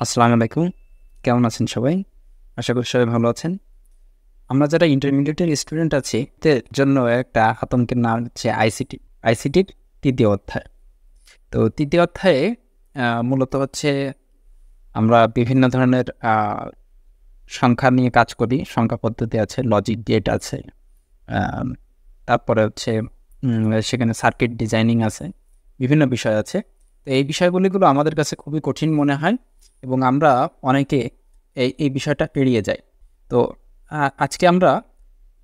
আসসালামু আলাইকুম। কেমন আছেন সবাই? আশা করি সবাই ভালো আছেন। আমরা যারা ইন্টারমিডিয়েটের স্টুডেন্ট আছি, এদের জন্য একটা আতঙ্কের নাম হচ্ছে আইসিটি। আইসিটির ৩য় অধ্যায়। তো ৩য় অধ্যায়ে মূলত হচ্ছে আমরা বিভিন্ন ধরনের সংখ্যা নিয়ে কাজ করি। সংখ্যা পদ্ধতি আছে, লজিক গেট আছে। তারপরে হচ্ছে সেখানে সার্কিট ডিজাইনিং আছে। বিভিন্ন বিষয় আছে। তো এই বিষয়গুলো আমাদের কাছে খুবই কঠিন মনে হয় এবং আমরা অনেকে এই বিষয়টা এড়িয়ে যাই। তো আজকে আমরা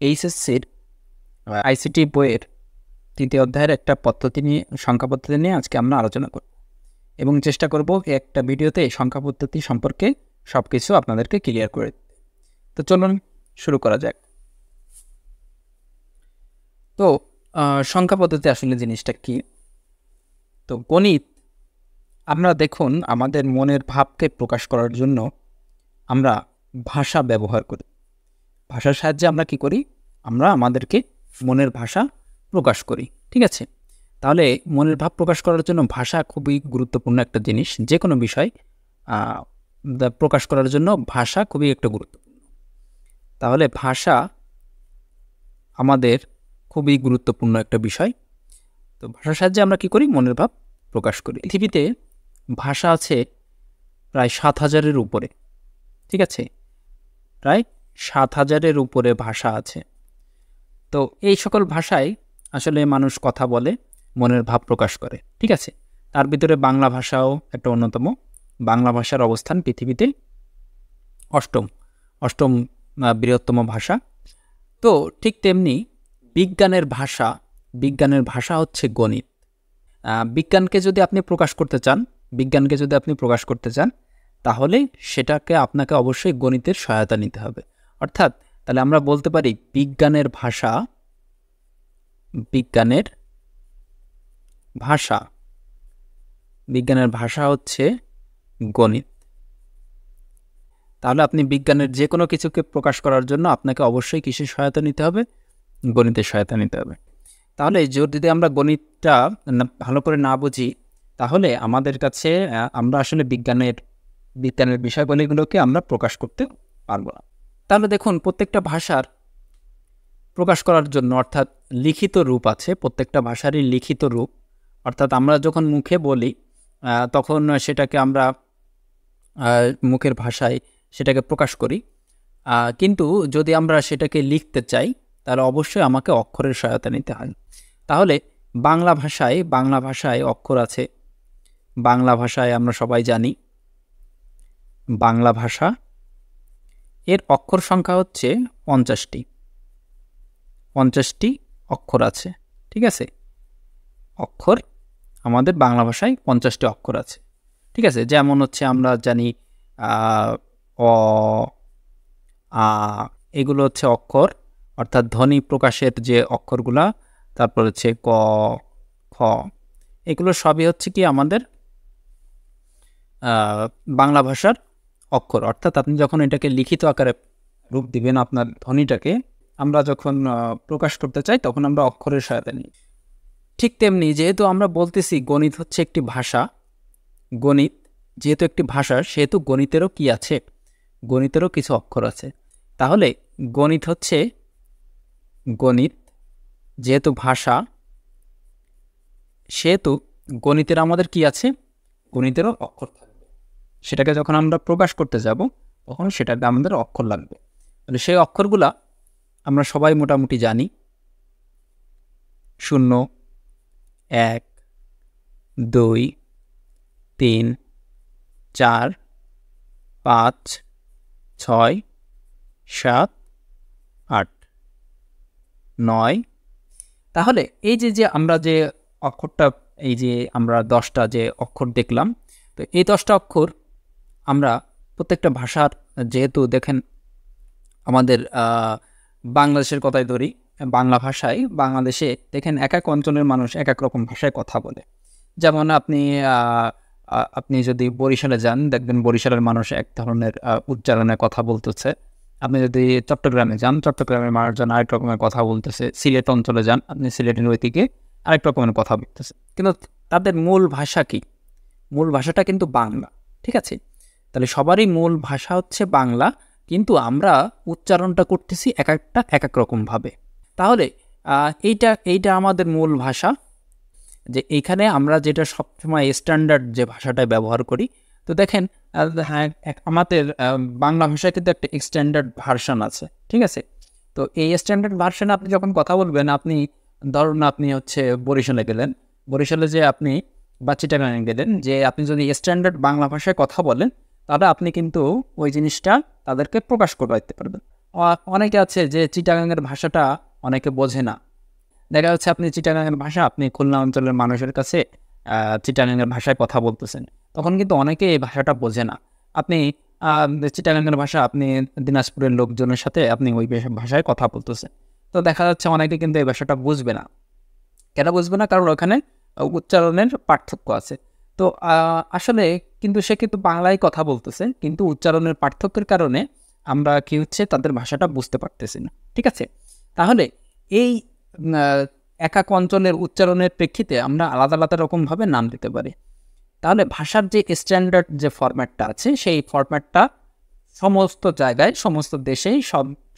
এইচএসসির আইসিটি বইয়ের ৩য় অধ্যায়ের একটা পদ্ধতি নিয়ে, সংখ্যা পদ্ধতি নিয়ে আজকে আমরা আলোচনা করব এবং চেষ্টা করব একটা ভিডিওতে সংখ্যা পদ্ধতি সম্পর্কে সব কিছু আপনাদেরকে ক্লিয়ার করে দিতে। তো চলুন শুরু করা যাক। তো সংখ্যা পদ্ধতি আসলে জিনিসটা কি? তো গণিত, আমরা দেখুন আমাদের মনের ভাবকে প্রকাশ করার জন্য আমরা ভাষা ব্যবহার করি। ভাষার সাহায্যে আমরা কি করি? আমরা আমাদেরকে মনের ভাষা প্রকাশ করি। ঠিক আছে? তাহলে মনের ভাব প্রকাশ করার জন্য ভাষা খুবই গুরুত্বপূর্ণ একটা জিনিস। যে কোনো বিষয় প্রকাশ করার জন্য ভাষা খুবই একটা গুরুত্বপূর্ণ। তাহলে ভাষা আমাদের খুবই গুরুত্বপূর্ণ একটা বিষয়। তো ভাষার সাহায্যে আমরা কি করি? মনের ভাব প্রকাশ করি। পৃথিবীতে ভাষা আছে প্রায় ৭,০০০-এর উপরে। ঠিক আছে? প্রায় ৭,০০০-এর উপরে ভাষা আছে। তো এই সকল ভাষায় আসলে মানুষ কথা বলে, মনের ভাব প্রকাশ করে। ঠিক আছে? তার ভিতরে বাংলা ভাষাও একটা অন্যতম। বাংলা ভাষার অবস্থান পৃথিবীতে অষ্টম বৃহত্তম ভাষা। তো ঠিক তেমনি বিজ্ঞানের ভাষা হচ্ছে গণিত। বিজ্ঞানকে যদি আপনি প্রকাশ করতে চান তাহলে সেটাকে আপনাকে অবশ্যই গণিতের সহায়তা নিতে হবে। অর্থাৎ তাহলে আমরা বলতে পারি বিজ্ঞানের ভাষা হচ্ছে গণিত। তাহলে আপনি বিজ্ঞানের যে কোনো কিছুকে প্রকাশ করার জন্য আপনাকে অবশ্যই কিসের সহায়তা নিতে হবে? গণিতের সহায়তা নিতে হবে। তাহলে যদি আমরা গণিতটা ভালো করে না বুঝি তাহলে আমাদের কাছে আমরা আসলে বিজ্ঞানের বিষয়গুলোকে আমরা প্রকাশ করতে পারবো না। তাহলে দেখুন প্রত্যেকটা ভাষার প্রকাশ করার জন্য অর্থাৎ লিখিত রূপ আছে, প্রত্যেকটা ভাষারই লিখিত রূপ। অর্থাৎ আমরা যখন মুখে বলি তখন সেটাকে আমরা মুখের ভাষায় সেটাকে প্রকাশ করি। কিন্তু যদি আমরা সেটাকে লিখতে চাই তাহলে অবশ্যই আমাকে অক্ষরের সহায়তা নিতে হয়। তাহলে বাংলা ভাষায় অক্ষর আছে। বাংলা ভাষায় আমরা সবাই জানি বাংলা ভাষা এর অক্ষর সংখ্যা হচ্ছে 50টি অক্ষর আছে। ঠিক আছে? অক্ষর আমাদের বাংলা ভাষায় 50টি অক্ষর আছে। ঠিক আছে? যেমন হচ্ছে আমরা জানি অ, আ, এগুলো হচ্ছে অক্ষর, অর্থাৎ ধ্বনি প্রকাশের যে অক্ষরগুলা। তারপর হচ্ছে ক, খ, এগুলো সবই হচ্ছে কি আমাদের বাংলা ভাষার অক্ষর। অর্থাৎ আপনি যখন এটাকে লিখিত আকারে রূপ দিবেন, আপনার ধ্বনিটাকে আমরা যখন প্রকাশ করতে চাই তখন আমরা অক্ষরের সহায়তা নিই। ঠিক তেমনি যেহেতু আমরা বলতেছি গণিত হচ্ছে একটি ভাষা, গণিত যেহেতু একটি ভাষা সেহেতু গণিতেরও কি আছে? গণিতেরও কিছু অক্ষর আছে। তাহলে গণিত যেহেতু ভাষা সেহেতু গণিতের আমাদের কি আছে? গণিতেরও অক্ষর থাকবে। সেটাকে যখন আমরা প্রকাশ করতে যাব তখন সেটাতে আমাদের অক্ষর লাগবে। তাহলে সেই অক্ষরগুলা আমরা সবাই মোটামুটি জানি। 0, 1, 2, 3, 4, 5, 6, 7, 8, 9। তাহলে এই যে আমরা যে অক্ষরটা, এই যে আমরা 10টা যে অক্ষর দেখলাম, তো এই 10টা অক্ষর আমরা প্রত্যেকটা ভাষার, যেহেতু দেখেন আমাদের বাংলাদেশের কথাই ধরি, বাংলা ভাষায় বাংলাদেশে দেখেন এক এক অঞ্চলের মানুষ এক এক রকম ভাষায় কথা বলে। যেমন আপনি যদি বরিশালে যান দেখবেন বরিশালের মানুষ এক ধরনের উচ্চারণে কথা বলতেছে। আপনি যদি চট্টগ্রামে যান চট্টগ্রামের মানুষজন আরেক রকমের কথা বলতেছে। সিলেট অঞ্চলে যান আপনি সিলেটের ওইদিকে আরেক রকমের কথা বলতেছে। কিন্তু তাদের মূল ভাষা কি? মূল ভাষাটা কিন্তু বাংলা। ঠিক আছে? তাহলে সবারই মূল ভাষা হচ্ছে বাংলা, কিন্তু আমরা উচ্চারণটা করতেছি এক একটা এক এক রকমভাবে। তাহলে এইটা আমাদের মূল ভাষা, যে এইখানে আমরা যেটা সবসময় স্ট্যান্ডার্ড যে ভাষাটা ব্যবহার করি। তো দেখেন হ্যাঁ, আমাদের বাংলা ভাষায় কিন্তু একটা স্ট্যান্ডার্ড ভার্সন আছে, ঠিক আছে? তো এই স্ট্যান্ডার্ড ভার্সনে আপনি যখন কথা বলবেন, আপনি ধরুন আপনি হচ্ছে বরিশালে গেলেন, বরিশালে যে আপনি বা চিটাগাঙে গেলেন, যে আপনি যদি স্ট্যান্ডার্ড বাংলা ভাষায় কথা বলেন, তাহলে আপনি কিন্তু ওই জিনিসটা তাদেরকে প্রকাশ করতে পারবেন। অনেকে আছে যে চিটাগাঙের ভাষাটা অনেকে বোঝে না। দেখা যাচ্ছে আপনি চিটাগাঙের ভাষা, আপনি খুলনা অঞ্চলের মানুষের কাছে চিটাগাঙের ভাষায় কথা বলতেছেন, তখন কিন্তু অনেকে এই ভাষাটা বোঝে না। আপনি চিটাগাঙের ভাষা আপনি দিনাজপুরের লোকজনের সাথে আপনি ওই ভাষায় কথা বলতেছেন, তো দেখা যাচ্ছে অনেকে কিন্তু এই ভাষাটা বুঝবে না। কেন বুঝবে না? কারণ ওখানে উচ্চারণের পার্থক্য আছে। তো আসলে কিন্তু সে কিন্তু বাংলায় কথা বলতেছে, কিন্তু উচ্চারণের পার্থক্যের কারণে আমরা কি হচ্ছে তাদের ভাষাটা বুঝতে পারতেছি না, ঠিক আছে? তাহলে এই এক এক অঞ্চলের উচ্চারণের প্রেক্ষিতে আমরা আলাদা আলাদা রকমভাবে নাম দিতে পারি। তাহলে ভাষার যে স্ট্যান্ডার্ড যে ফরম্যাটটা আছে, সেই ফরম্যাটটা সমস্ত জায়গায় সমস্ত দেশেই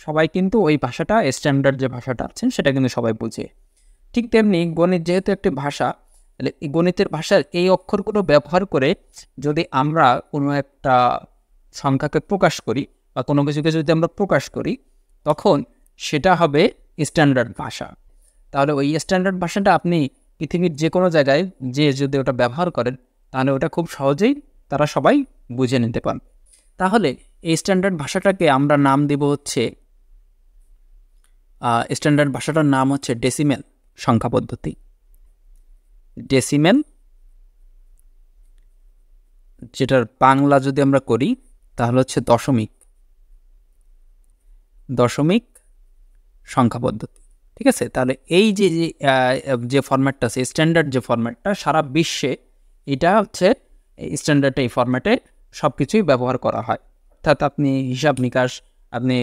সবাই কিন্তু ওই ভাষাটা, স্ট্যান্ডার্ড যে ভাষাটা আছে সেটা কিন্তু সবাই বুঝে। ঠিক তেমনি গণিত যেহেতু একটি ভাষা, তাহলে এই গণিতের ভাষার এই অক্ষরগুলো ব্যবহার করে যদি আমরা কোনো একটা সংখ্যাকে প্রকাশ করি বা কোনো কিছুকে যদি আমরা প্রকাশ করি, তখন সেটা হবে স্ট্যান্ডার্ড ভাষা। তাহলে ওই স্ট্যান্ডার্ড ভাষাটা আপনি পৃথিবীর যে কোনো জায়গায় যে যদি ওটা ব্যবহার করেন, তাহলে ওটা খুব সহজেই তারা সবাই বুঝে নিতে পারবে। তাহলে এই স্ট্যান্ডার্ড ভাষাটাকে আমরা নাম দেব হচ্ছে, স্ট্যান্ডার্ড ভাষাটার নাম হচ্ছে ডেসিমেল সংখ্যা পদ্ধতি। ডেসিমেল, যেটার বাংলা যদি আমরা করি তাহলে হচ্ছে দশমিক সংখ্যা পদ্ধতি, ঠিক আছে? তাহলে এই যে ফরম্যাটটা আছে, স্ট্যান্ডার্ড যে ফরম্যাটটা, সারা বিশ্বে এটা হচ্ছে স্ট্যান্ডার্ড, এই ফরম্যাটে সব কিছুই ব্যবহার করা হয়। অর্থাৎ আপনি হিসাব নিকাশ, আপনি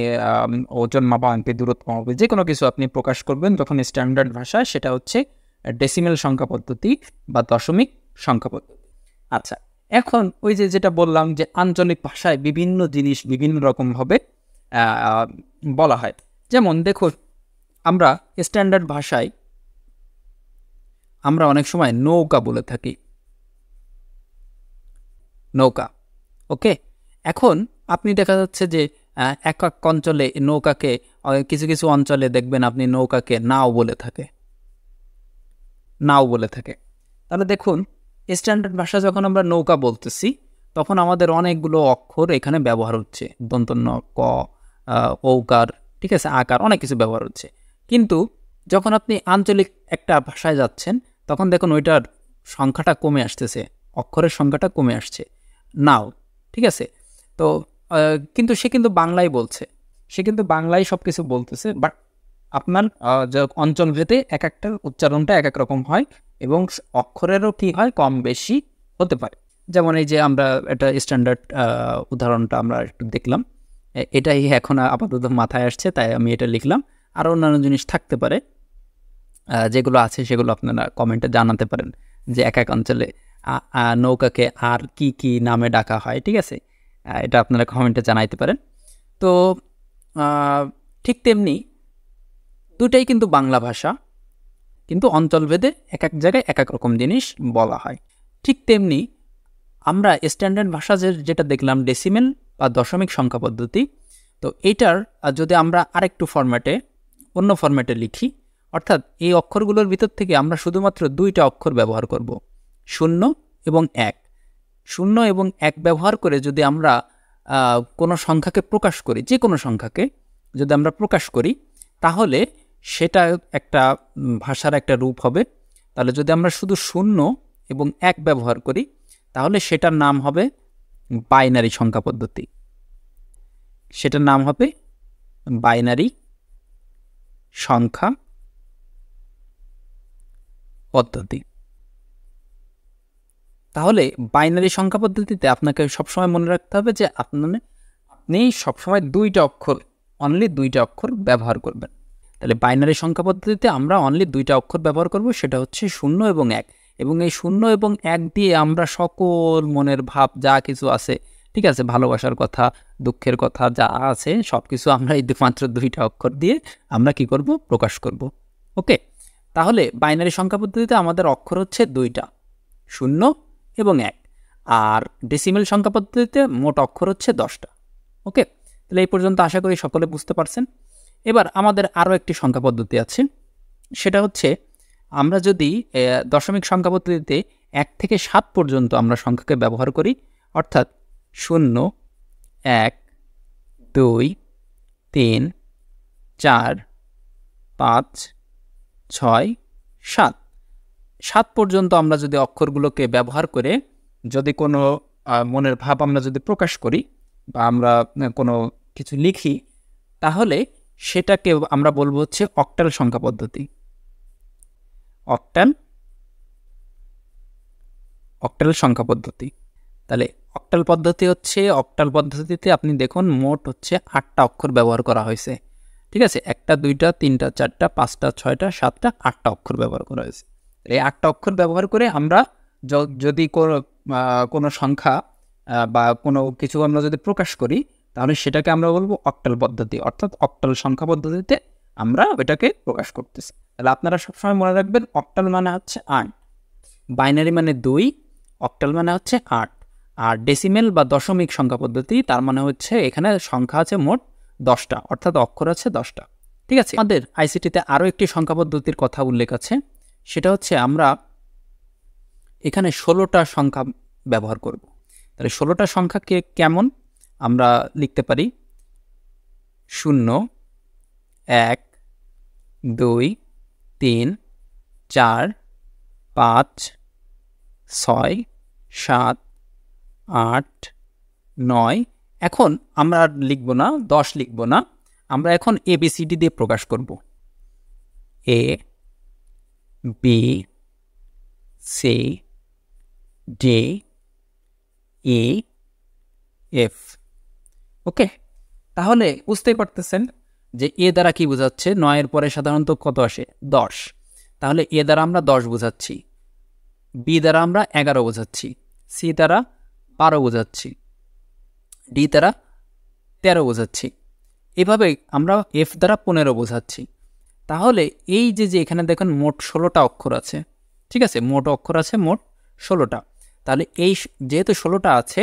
ওজন মাপা, আঙ্কে দূরত্ব মাপা, যে কোনো কিছু আপনি প্রকাশ করবেন যখন স্ট্যান্ডার্ড ভাষায়, সেটা হচ্ছে ডেসিমেল সংখ্যা পদ্ধতি বা দশমিক সংখ্যা পদ্ধতি। আচ্ছা, এখন ওই যেটা বললাম যে আঞ্চলিক ভাষায় বিভিন্ন জিনিস বিভিন্ন রকমভাবে বলা হয়। যেমন দেখুন, আমরা স্ট্যান্ডার্ড ভাষায় আমরা অনেক সময় নৌকা বলে থাকি, নৌকা। ওকে, এখন আপনি দেখা যাচ্ছে যে এক এক অঞ্চলে নৌকাকে, কিছু কিছু অঞ্চলে দেখবেন আপনি নৌকাকে নাও বলে থাকে। তাহলে দেখুন, স্ট্যান্ডার্ড ভাষা যখন আমরা নৌকা বলতেছি, তখন আমাদের অনেকগুলো অক্ষর এখানে ব্যবহার হচ্ছে, দন্তন্য, ক, ঔকার, ঠিক আছে, আকার, অনেক কিছু ব্যবহার হচ্ছে। কিন্তু যখন আপনি আঞ্চলিক একটা ভাষায় যাচ্ছেন, তখন দেখুন ওইটার সংখ্যাটা কমে আসতেছে, অক্ষরের সংখ্যাটা কমে আসছে, নাও, ঠিক আছে? তো কিন্তু সে কিন্তু বাংলায় বলছে, সে কিন্তু বাংলায় সব কিছু বলতেছে, বাট আপনার অঞ্চলভেদে এক একটা উচ্চারণটা এক এক রকম হয় এবং অক্ষরেরও কী হয়, কম বেশি হতে পারে। যেমন এই যে আমরা একটা স্ট্যান্ডার্ড উদাহরণটা আমরা একটু দেখলাম, এটাই এখন আপাতত মাথায় আসছে, তাই আমি এটা লিখলাম। আরও অন্যান্য জিনিস থাকতে পারে, যেগুলো আছে সেগুলো আপনারা কমেন্টে জানাতে পারেন, যে এক এক অঞ্চলে নৌকাকে আর কি কি নামে ডাকা হয়, ঠিক আছে? এটা আপনারা কমেন্টে জানাইতে পারেন। তো ঠিক তেমনি দুটাই কিন্তু বাংলা ভাষা, কিন্তু অঞ্চলভেদে এক এক জায়গায় এক এক রকম জিনিস বলা হয়। ঠিক তেমনি আমরা স্ট্যান্ডার্ড ভাষা যেটা দেখলাম ডেসিমেল বা দশমিক সংখ্যা পদ্ধতি, তো এইটার যদি আমরা আরেকটু অন্য ফরম্যাটে লিখি, অর্থাৎ এই অক্ষরগুলোর ভিতর থেকে আমরা শুধুমাত্র দুইটা অক্ষর ব্যবহার করব, 0 এবং 1। 0 এবং 1 ব্যবহার করে যদি আমরা কোনো সংখ্যাকে প্রকাশ করি, যে কোনো সংখ্যাকে যদি আমরা প্রকাশ করি, তাহলে সেটা একটা ভাষার একটা রূপ হবে। তাহলে যদি আমরা শুধু 0 এবং 1 ব্যবহার করি, তাহলে সেটার নাম হবে বাইনারি সংখ্যা পদ্ধতি। সেটার নাম হবে বাইনারি সংখ্যা পদ্ধতি। তাহলে বাইনারি সংখ্যা পদ্ধতিতে আপনাকে সবসময় মনে রাখতে হবে যে আপনি সবসময় অনলি দুইটা অক্ষর ব্যবহার করবেন। তাহলে বাইনারি সংখ্যা পদ্ধতিতে আমরা অনলি দুইটা অক্ষর ব্যবহার করব, সেটা হচ্ছে 0 এবং 1। এবং এই 0 এবং 1 দিয়ে আমরা সকল মনের ভাব যা কিছু আছে ঠিক আছে, ভালোবাসার কথা, দুঃখের কথা যা আছে সব কিছু আমরা এই মাত্র 2টা অক্ষর দিয়ে আমরা কি করব, প্রকাশ করব। ওকে, তাহলে বাইনারি সংখ্যা পদ্ধতিতে আমাদের অক্ষর হচ্ছে 2টা, 0 এবং 1। আর ডেসিমেল সংখ্যা পদ্ধতিতে মোট অক্ষর হচ্ছে 10টা। ওকে, তাহলে এই পর্যন্ত আশা করি সকলে বুঝতে পারছেন। এবার আমাদের আরও একটি সংখ্যা পদ্ধতি আছে, সেটা হচ্ছে আমরা যদি দশমিক সংখ্যা পদ্ধতিতে 1 থেকে 7 পর্যন্ত আমরা সংখ্যাকে ব্যবহার করি, অর্থাৎ 0, 1, 2, 3, 4, 5, 6, 7 7 পর্যন্ত আমরা যদি অক্ষরগুলোকে ব্যবহার করে যদি কোনো মনের ভাব আমরা যদি প্রকাশ করি বা আমরা কোনো কিছু লিখি, তাহলে সেটাকে আমরা বলবো হচ্ছে অক্টাল সংখ্যা পদ্ধতি। অক্টাল সংখ্যা পদ্ধতি। তাহলে অক্টাল পদ্ধতি হচ্ছে, অক্টাল পদ্ধতিতে আপনি দেখুন মোট হচ্ছে 8টা অক্ষর ব্যবহার করা হয়েছে। ঠিক আছে, 1টা 2টা 3টা 4টা 5টা 6টা 7টা 8টা অক্ষর ব্যবহার করা হয়েছে। এই 8টা অক্ষর ব্যবহার করে আমরা যদি কোনো সংখ্যা বা কোনো কিছু আমরা যদি প্রকাশ করি, তাহলে সেটাকে আমরা বলবো অক্টাল পদ্ধতি, অর্থাৎ অক্টাল সংখ্যা পদ্ধতিতে আমরা ওটাকে প্রকাশ করতেছি। তাহলে আপনারা সবসময় মনে রাখবেন, অক্টাল মানে হচ্ছে 8, বাইনারি মানে 2, অক্টাল মানে হচ্ছে 8। আর ডেসিমেল বা দশমিক সংখ্যা পদ্ধতি, তার মানে হচ্ছে এখানে সংখ্যা আছে মোট 10টা, অর্থাৎ অক্ষর আছে 10টা। ঠিক আছে, আমাদের আইসিটিতে আরও একটি সংখ্যা পদ্ধতির কথা উল্লেখ আছে, সেটা হচ্ছে আমরা এখানে 16টা সংখ্যা ব্যবহার করব। তাহলে 16টা সংখ্যাকে কেমন আমরা লিখতে পারি, 0, 1, 2, 3, 4, 5, 6, 7, 8, 9। এখন আমরা লিখব না 10 লিখব না, আমরা এখন ABCD দিয়ে প্রকাশ করব। A, B, C, D, E, F। ওকে, তাহলে বুঝতেই পারতেছেন যে এ দ্বারা কি বোঝাচ্ছে, 9-এর পরে সাধারণত কত আসে, 10। তাহলে এ দ্বারা আমরা 10 বোঝাচ্ছি, বি দ্বারা আমরা 11 বোঝাচ্ছি, সি দ্বারা 12 বোঝাচ্ছি, ডি দ্বারা 13 বোঝাচ্ছি, এভাবে আমরা এফ দ্বারা 15 বোঝাচ্ছি। তাহলে এই যে এখানে দেখেন মোট 16টা অক্ষর আছে। ঠিক আছে, মোট অক্ষর আছে মোট 16টা। তাহলে এই যেহেতু 16টা আছে,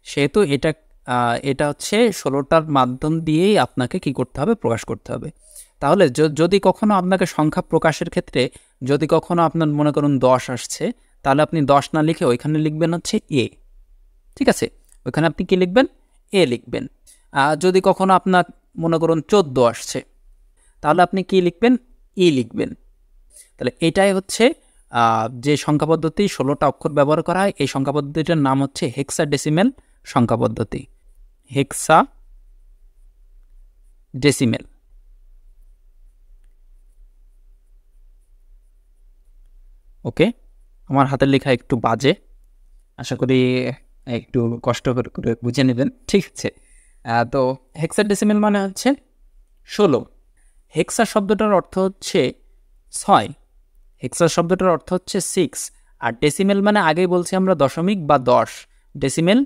সেহেতু এটা হচ্ছে 16টার মাধ্যম দিয়েই আপনাকে কি করতে হবে, প্রকাশ করতে হবে। তাহলে যদি কখনো আপনাকে সংখ্যা প্রকাশের ক্ষেত্রে যদি কখনো আপনার মনে করুন 10 আসছে, তাহলে আপনি 10 না লিখে ওইখানে লিখবেন হচ্ছে এ। ঠিক আছে, ওইখানে আপনি কি লিখবেন, এ লিখবেন। যদি কখনো আপনার মনে করুন 14 আসছে, তাহলে আপনি কি লিখবেন, ই লিখবেন। তাহলে এটাই হচ্ছে যে সংখ্যা পদ্ধতি 16টা অক্ষর ব্যবহার করা হয়, এই সংখ্যা পদ্ধতিটার নাম হচ্ছে হেক্সাডেসিমেল সংখ্যা পদ্ধতি। হেক্সাডেসিমেল। ওকে, আমার হাতের লেখা একটু বাজে, আশা করি একটু কষ্ট করে বুঝে নেবেন। ঠিক আছে, তো হেক্সাডেসিমেল মানে হচ্ছে 16। হেক্সা শব্দটার অর্থ হচ্ছে 6, হেক্সা শব্দটার অর্থ হচ্ছে 6। আর ডেসিমেল মানে আগেই বলছি আমরা দশমিক বা 10। ডেসিমেল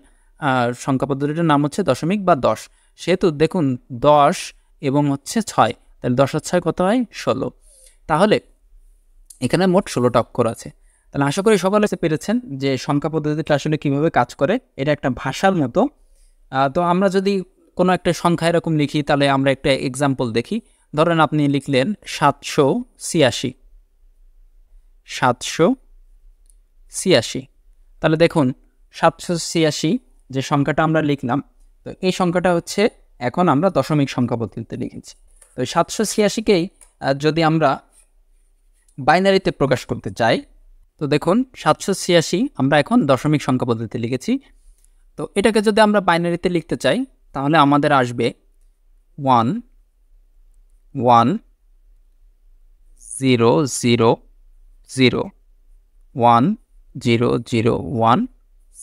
সংখ্যা পদ্ধতিটার নাম হচ্ছে দশমিক বা 10। সেহেতু দেখুন 10 এবং হচ্ছে 6, তাহলে 10 আর 6 কত হয়, 16। তাহলে এখানে মোট 16টা অক্ষর আছে। তাহলে আশা করি সকলে পেরেছেন যে সংখ্যা পদ্ধতিটা আসলে কীভাবে কাজ করে। এটা একটা ভাষার মতো। তো আমরা যদি কোনো একটা সংখ্যা এরকম লিখি, তাহলে আমরা একটা এক্সাম্পল দেখি। ধরেন আপনি লিখলেন 786। 786। তাহলে দেখুন 786 যে সংখ্যাটা আমরা লিখলাম, তো এই সংখ্যাটা হচ্ছে এখন আমরা দশমিক সংখ্যা পদ্ধতিতে লিখেছি। তো 786কেই যদি আমরা বাইনারিতে প্রকাশ করতে চাই, তো দেখুন 786 আমরা এখন দশমিক সংখ্যা পদ্ধতিতে লিখেছি। তো এটাকে যদি আমরা বাইনারিতে লিখতে চাই, তাহলে আমাদের আসবে 1 1 0 0 0 1 0 0 1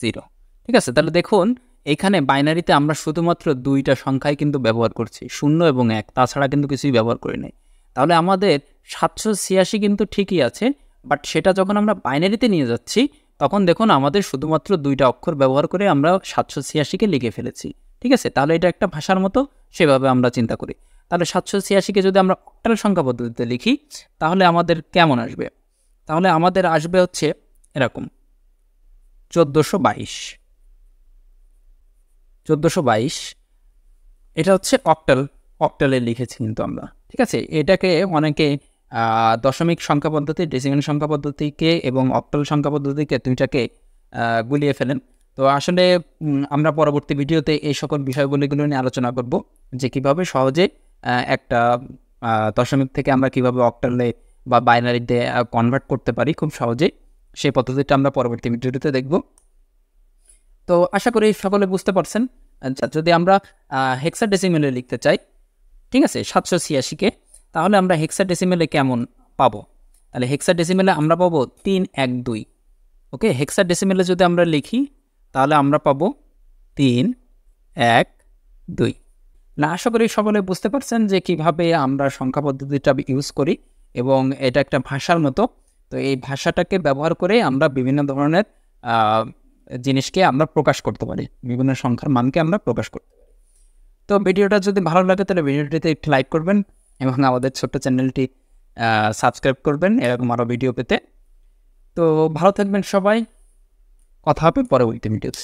0। ঠিক আছে, তাহলে দেখুন এখানে বাইনারিতে আমরা শুধুমাত্র 2টা সংখ্যাই কিন্তু ব্যবহার করছি, 0 এবং 1, তাছাড়া কিন্তু কিছুই ব্যবহার করি নাই। তাহলে আমাদের 786 কিন্তু ঠিকই আছে, বাট সেটা যখন আমরা বাইনারিতে নিয়ে যাচ্ছি, তখন দেখুন আমাদের শুধুমাত্র 2টা অক্ষর ব্যবহার করে আমরা 786কে লিখে ফেলেছি। ঠিক আছে? তাহলে এটা একটা ভাষার মতো, সেভাবে আমরা চিন্তা করি। তাহলে 786কে যদি আমরা অক্টাল সংখ্যা পদ্ধতিতে লিখি তাহলে আমাদের কেমন আসবে? তাহলে আমাদের আসবে হচ্ছে এরকম 1422। 1422 এটা হচ্ছে অক্টালে লিখেছি কিন্তু আমরা। ঠিক আছে? এটাকে অনেকে দশমিক সংখ্যা পদ্ধতি, ডেসিমেল সংখ্যা পদ্ধতিকে এবং অক্টাল সংখ্যা পদ্ধতিকে 2টাকে গুলিয়ে ফেলেন। তো আসলে আমরা পরবর্তী ভিডিওতে এই সকল বিষয়গুলো নিয়ে আলোচনা করব যে কীভাবে সহজে একটা দশমিক থেকে আমরা কীভাবে অক্টালে বা বাইনারিতে কনভার্ট করতে পারি খুব সহজেই। সেই পদ্ধতিটা আমরা পরবর্তী ভিডিওতে দেখব। তো আশা করি সকলে বুঝতে পারছেন। যদি আমরা হেক্সাডেসিমেলে লিখতে চাই, ঠিক আছে, 786কে, তাহলে আমরা হেক্সাডেসিমেলে কেমন পাবো? তাহলে হেক্সাডেসিমেলে আমরা পাবো 312। ওকে, হেক্সাডেসিমেলে যদি আমরা লিখি তাহলে আমরা পাবো 312। না, আশা করি সকলে বুঝতে পারছেন যে কিভাবে আমরা সংখ্যা পদ্ধতিটা ইউজ করি এবং এটা একটা ভাষার মতো। তো এই ভাষাটাকে ব্যবহার করে আমরা বিভিন্ন ধরনের জিনিসকে আমরা প্রকাশ করতে পারি, বিভিন্ন সংখ্যার মানকে আমরা প্রকাশ করতে পারি। তো ভিডিওটা যদি ভালো লাগে তাহলে ভিডিওটিতে একটি লাইক করবেন এবং আমাদের ছোট্ট চ্যানেলটি সাবস্ক্রাইব করবেন এরকম আরও ভিডিও পেতে। তো ভালো থাকবেন সবাই, কথা হবে পরবর্তী ভিডিওতে।